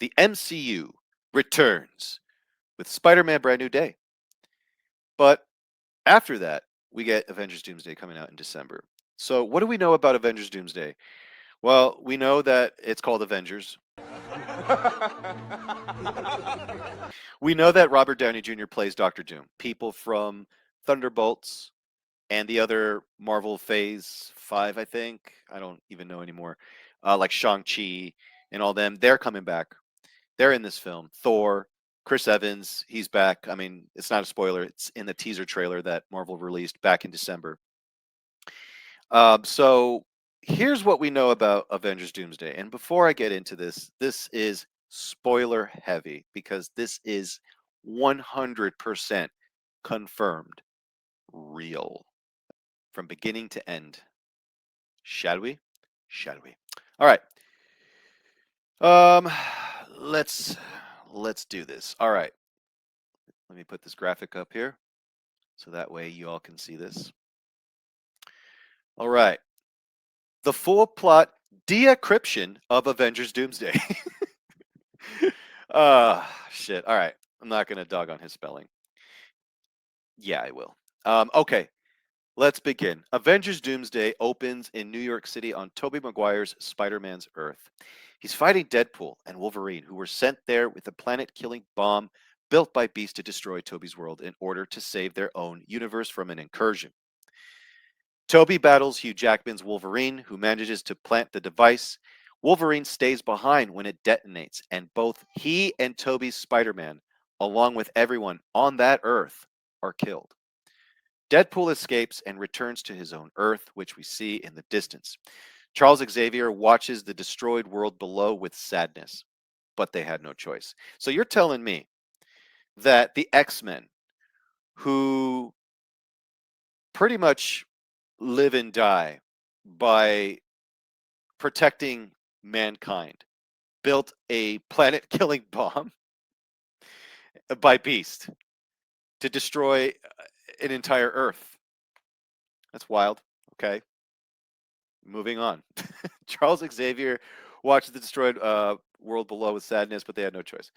the MCU returns with Spider-Man Brand New Day. But after that, we get Avengers Doomsday coming out in December. So, what do we know about Avengers Doomsday? Well, we know that it's called Avengers. We know that Robert Downey Jr. plays Doctor Doom. People from Thunderbolts and the other Marvel Phase 5, I think. I don't even know anymore. Like Shang-Chi and all them, they're coming back. They're in this film. Thor, Chris Evans, he's back. I mean, it's not a spoiler. It's in the teaser trailer that Marvel released back in December. So here's what we know about Avengers Doomsday. And before I get into this, this is spoiler heavy because this is 100% confirmed real from beginning to end. Shall we? Shall we? All right. Um, let's do this. All right. Let me put this graphic up here so that way you all can see this. All right. The full plot decryption of Avengers Doomsday. Shit. All right. I'm not going to dog on his spelling. Yeah, I will. Okay. Let's begin. Avengers Doomsday opens in New York City on Tobey Maguire's Spider-Man's Earth. He's fighting Deadpool and Wolverine, who were sent there with a planet-killing bomb built by Beast to destroy Tobey's world in order to save their own universe from an incursion. Tobey battles Hugh Jackman's Wolverine, who manages to plant the device. Wolverine stays behind when it detonates, and both he and Tobey's Spider-Man, along with everyone on that Earth, are killed. Deadpool escapes and returns to his own Earth, which we see in the distance. Charles Xavier watches the destroyed world below with sadness, but they had no choice. So you're telling me that the X-Men, who pretty much live and die by protecting mankind, built a planet-killing bomb by Beast to destroy an entire Earth. That's wild. Okay. Moving on. Charles Xavier watches the destroyed world below with sadness, but they had no choice.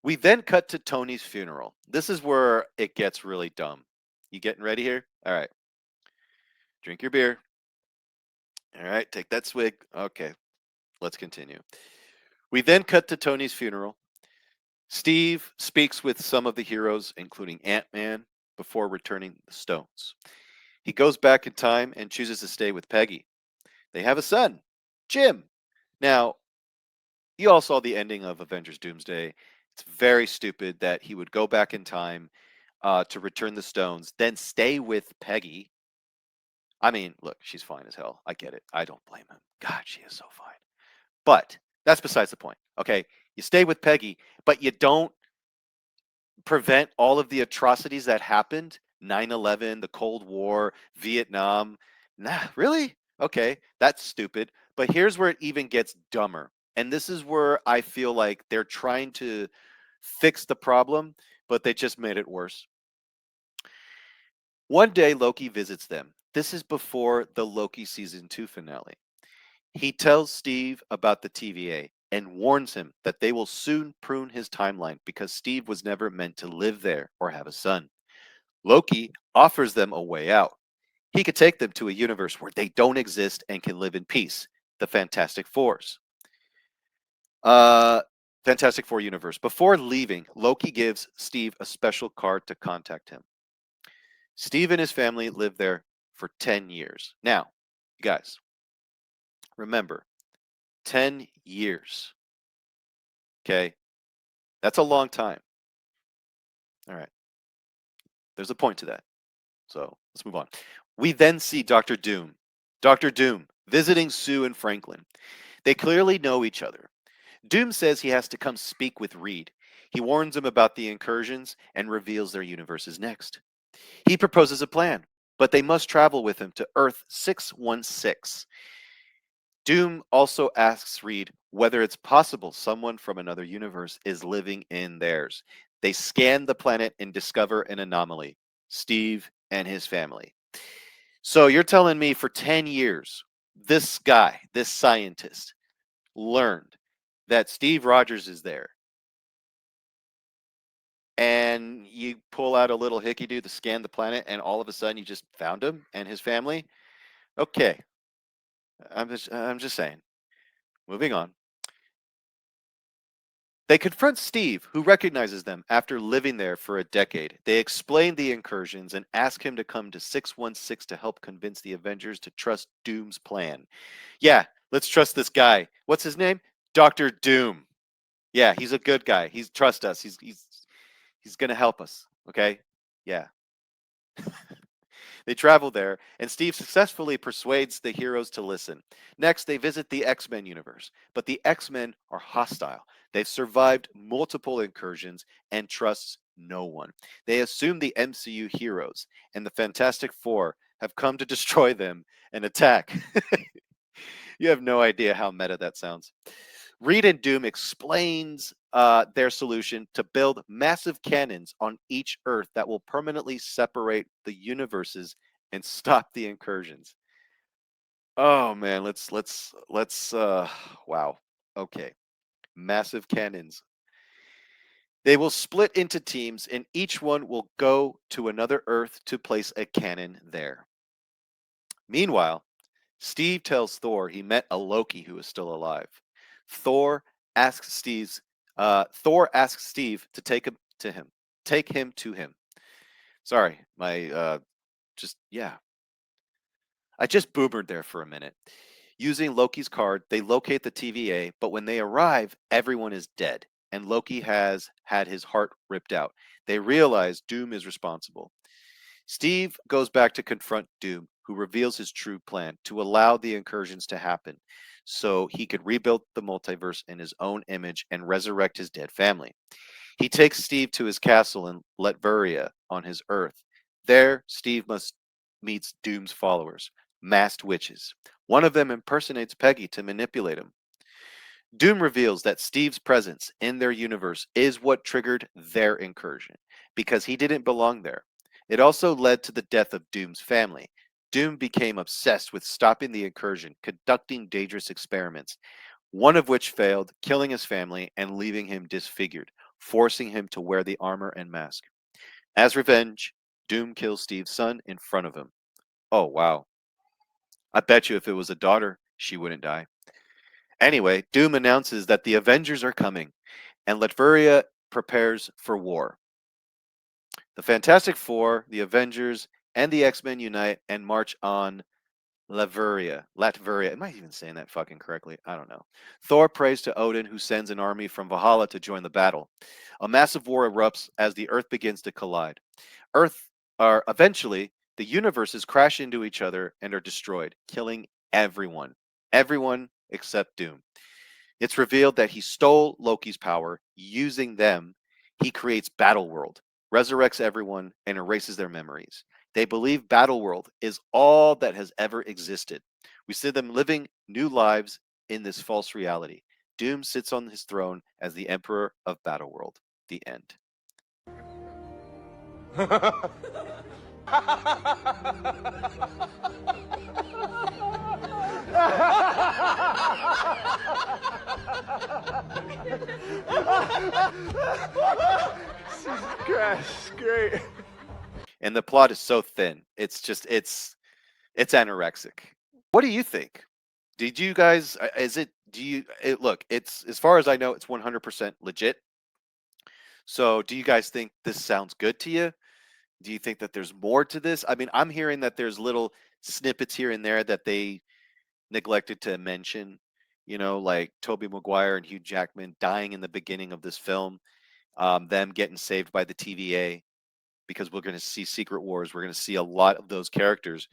We then cut to Tony's funeral. This is where it gets really dumb. You getting ready here? All right. Drink your beer. All right. Take that swig. Okay. Let's continue. We then cut to Tony's funeral. Steve speaks with some of the heroes, including Ant-Man, before returning the stones. He goes back in time and chooses to stay with Peggy. They have a son, Jim. Now, you all saw the ending of Avengers Doomsday. It's very stupid that he would go back in time to return the stones, then stay with Peggy. I mean, look, she's fine as hell. I get it. I don't blame him. God, she is so fine. But that's besides the point. Okay, you stay with Peggy, but you don't prevent all of the atrocities that happened 9/11, the Cold War, Vietnam. Nah, really? Okay, that's stupid. But here's where it even gets dumber. And this is where I feel like they're trying to fix the problem, but they just made it worse. One day, Loki visits them. This is before the Loki season 2 finale. He tells Steve about the TVA and warns him that they will soon prune his timeline because Steve was never meant to live there or have a son. Loki offers them a way out. He could take them to a universe where they don't exist and can live in peace. The Fantastic Fours. Uh, Fantastic Four universe. Before leaving, Loki gives Steve a special card to contact him. Steve and his family lived there for 10 years. Now, you guys, remember, 10 years. Okay? That's a long time. All right. There's a point to that. So let's move on. We then see Dr. Doom. Dr. Doom visiting Sue and Franklin. They clearly know each other. Doom says he has to come speak with Reed. He warns him about the incursions and reveals their universe is next. He proposes a plan, but they must travel with him to Earth 616. Doom also asks Reed whether it's possible someone from another universe is living in theirs. They scan the planet and discover an anomaly. Steve and his family. So you're telling me for 10 years, this guy, this scientist, learned that Steve Rogers is there, and you pull out a little hickey dude to scan the planet, and all of a sudden you just found him and his family. Okay, I'm just saying. Moving on. They confront Steve, who recognizes them after living there for a decade. They explain the incursions and ask him to come to 616 to help convince the Avengers to trust Doom's plan. Yeah, let's trust this guy. What's his name? Dr. Doom. Yeah, he's a good guy. He's trust us. He's going to help us, okay? Yeah. They travel there, and Steve successfully persuades the heroes to listen. Next, they visit the X-Men universe, but the X-Men are hostile. They've survived multiple incursions and trusts no one. They assume the MCU heroes and the Fantastic Four have come to destroy them and attack. You have no idea how meta that sounds. Reed and Doom explains their solution to build massive cannons on each Earth that will permanently separate the universes and stop the incursions. Oh man, let's wow. Okay. Massive cannons. They will split into teams and each one will go to another Earth to place a cannon there. Meanwhile, Steve tells Thor he met a Loki who is still alive. Thor Thor asks Steve to take him to him. Take him to him. Sorry, my just yeah. I just boomered there for a minute. Using Loki's card, they locate the TVA, but when they arrive, everyone is dead, and Loki has had his heart ripped out. They realize Doom is responsible. Steve goes back to confront Doom, who reveals his true plan to allow the incursions to happen so he could rebuild the multiverse in his own image and resurrect his dead family. He takes Steve to his castle in Latveria on his Earth. There, Steve must meets Doom's followers, masked witches. One of them impersonates Peggy to manipulate him. Doom reveals that Steve's presence in their universe is what triggered their incursion, because he didn't belong there. It also led to the death of Doom's family. Doom became obsessed with stopping the incursion, conducting dangerous experiments, one of which failed, killing his family and leaving him disfigured, forcing him to wear the armor and mask. As revenge, Doom kills Steve's son in front of him. Oh, wow. I bet you if it was a daughter, she wouldn't die. Anyway, Doom announces that the Avengers are coming, and Latveria prepares for war. The Fantastic Four, the Avengers, and the X-Men unite and march on Latveria. Latveria. Am I even saying that fucking correctly? I don't know. Thor prays to Odin, who sends an army from Valhalla to join the battle. A massive war erupts as the Earth begins to collide. Earth are eventually the universes crash into each other and are destroyed, killing everyone. Everyone except Doom. It's revealed that he stole Loki's power. Using them, he creates Battleworld, resurrects everyone, and erases their memories. They believe Battleworld is all that has ever existed. We see them living new lives in this false reality. Doom sits on his throne as the Emperor of Battleworld. The end. Gosh, great. And the plot is so thin. It's anorexic. What do you think? Did you guys is it do you it, look, it's as far as I know it's 100% legit. So, do you guys think this sounds good to you? Do you think that there's more to this? I mean, I'm hearing that there's little snippets here and there that they neglected to mention, like Toby Maguire and Hugh Jackman dying in the beginning of this film, them getting saved by the TVA because we're going to see Secret Wars. We're going to see a lot of those characters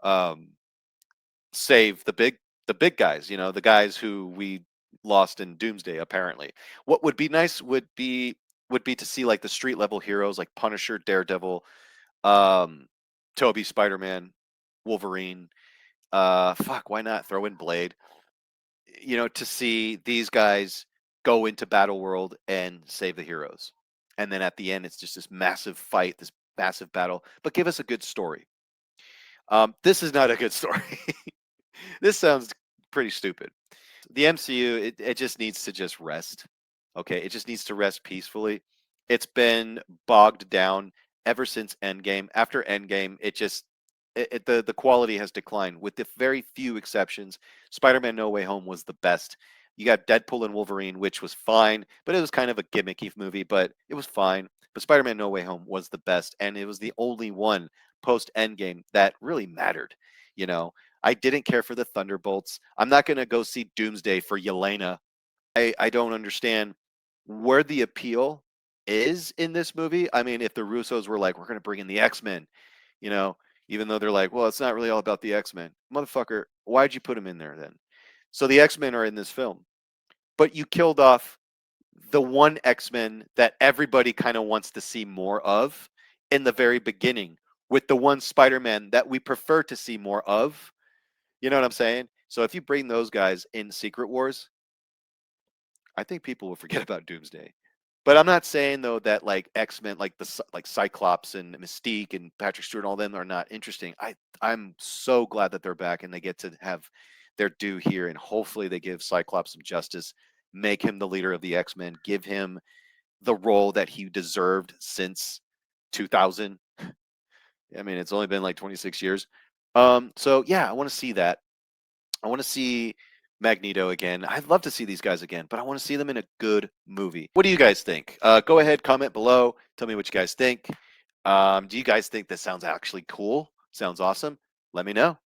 um, save the big guys, the guys who we lost in Doomsday apparently. What would be nice would be to see like the street level heroes like Punisher, Daredevil, um Toby, Spider-Man, Wolverine, fuck, why not throw in Blade, to see these guys go into Battle World and save the heroes. And then at the end it's just this massive fight, this massive battle, but give us a good story. This is not a good story. This sounds pretty stupid. The MCU, it just needs to just rest. Okay, it just needs to rest peacefully. It's been bogged down ever since Endgame. After Endgame, the quality has declined with the very few exceptions. Spider-Man No Way Home was the best. You got Deadpool and Wolverine, which was fine, but it was kind of a gimmicky movie, but it was fine. But Spider-Man No Way Home was the best, and it was the only one post Endgame that really mattered. You know, I didn't care for the Thunderbolts. I'm not gonna go see Doomsday for Yelena. I don't understand where the appeal is in this movie. I mean, if the Russos were like, we're gonna bring in the X-Men, you know, even though they're like, well, it's not really all about the X-Men. Motherfucker, why'd you put them in there then? So the X-Men are in this film, but you killed off the one X-Men that everybody kind of wants to see more of in the very beginning with the one Spider-Man that we prefer to see more of. You know what I'm saying? So if you bring those guys in Secret Wars, I think people will forget about Doomsday. But I'm not saying though that like X-Men, like like Cyclops and Mystique and Patrick Stewart, and all them are not interesting. I'm so glad that they're back and they get to have their due here, and hopefully they give Cyclops some justice, make him the leader of the X-Men, give him the role that he deserved since 2000. I mean, it's only been like 26 years. So yeah, I want to see that. I want to see Magneto again. I'd love to see these guys again, but I want to see them in a good movie. What do you guys think? Go ahead, comment below. Tell me what you guys think. Do you guys think this sounds actually cool? Sounds awesome? Let me know.